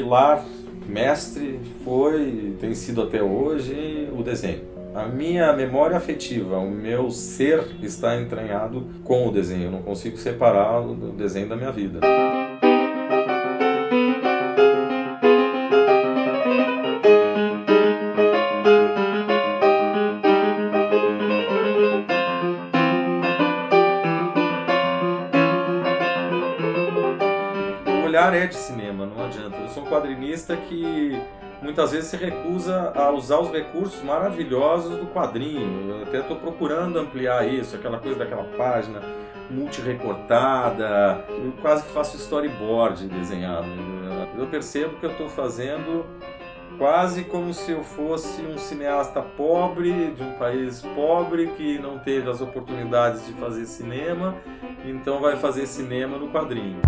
pilar mestre foi, tem sido até hoje, o desenho. A minha memória afetiva, o meu ser está entranhado com o desenho. Eu não consigo separar o desenho da minha vida. O olhar é de cinema, não adianta. Eu sou um quadrinista que muitas vezes se recusa a usar os recursos maravilhosos do quadrinho. Eu até estou procurando ampliar isso, aquela coisa daquela página multi-recortada. Eu quase que faço storyboard desenhado. Eu percebo que eu estou fazendo quase como se eu fosse um cineasta pobre, de um país pobre, que não teve as oportunidades de fazer cinema, então vai fazer cinema no quadrinho.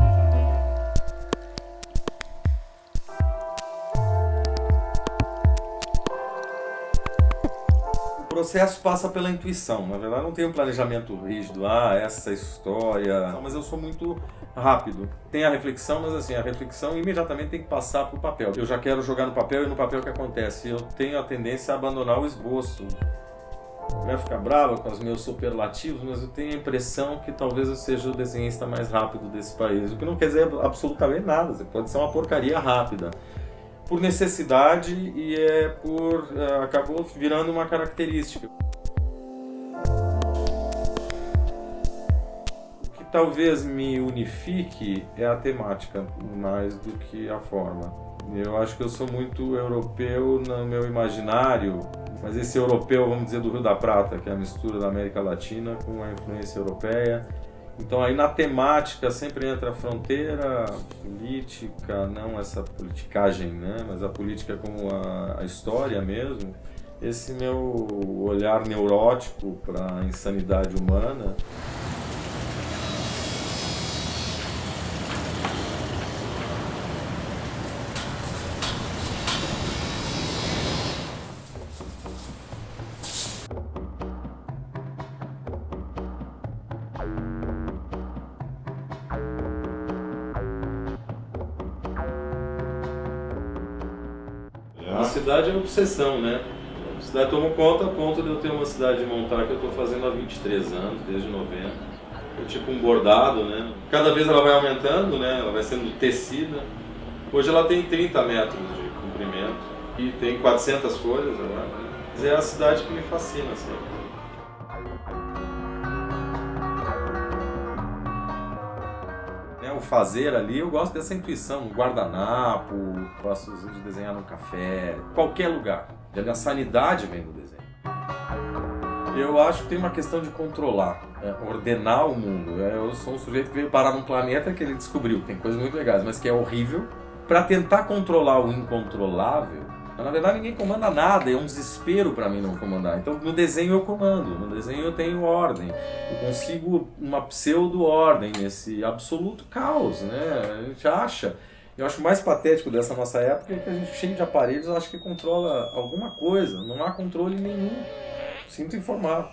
O processo passa pela intuição, na verdade não tem um planejamento rígido, essa história, mas eu sou muito rápido. Tem a reflexão, mas assim, a reflexão imediatamente tem que passar para o papel. Eu já quero jogar no papel e no papel o que acontece? Eu tenho a tendência a abandonar o esboço. Vai ficar brava com os meus superlativos, mas eu tenho a impressão que talvez eu seja o desenhista mais rápido desse país, o que não quer dizer absolutamente nada, você pode ser uma porcaria rápida. Por necessidade e acabou virando uma característica. O que talvez me unifique é a temática, mais do que a forma. Eu acho que eu sou muito europeu no meu imaginário, mas esse europeu, vamos dizer, do Rio da Prata, que é a mistura da América Latina com a influência europeia. Então aí na temática sempre entra a fronteira, política, não essa politicagem, né? Mas a política como a história mesmo. Esse meu olhar neurótico para a insanidade humana. A cidade é uma obsessão, né? A cidade tomou conta a ponto de eu ter uma cidade de montar que eu estou fazendo há 23 anos, desde 90. É tipo um bordado, né? Cada vez ela vai aumentando, né? Ela vai sendo tecida. Hoje ela tem 30 metros de comprimento e tem 400 folhas agora. Mas é a cidade que me fascina, assim. O fazer ali, eu gosto dessa intuição, no guardanapo, gosto de desenhar no café, qualquer lugar. E a minha sanidade vem do desenho. Eu acho que tem uma questão de controlar, ordenar o mundo. Eu sou um sujeito que veio parar num planeta que ele descobriu, tem coisas muito legais, mas que é horrível. Para tentar controlar o incontrolável, na verdade ninguém comanda nada, é um desespero para mim não comandar. Então no desenho eu comando, no desenho eu tenho ordem, eu consigo uma pseudo-ordem nesse absoluto caos, né? A gente acha, eu acho mais patético dessa nossa época é que a gente cheio de aparelhos acha que controla alguma coisa, não há controle nenhum, sinto informar.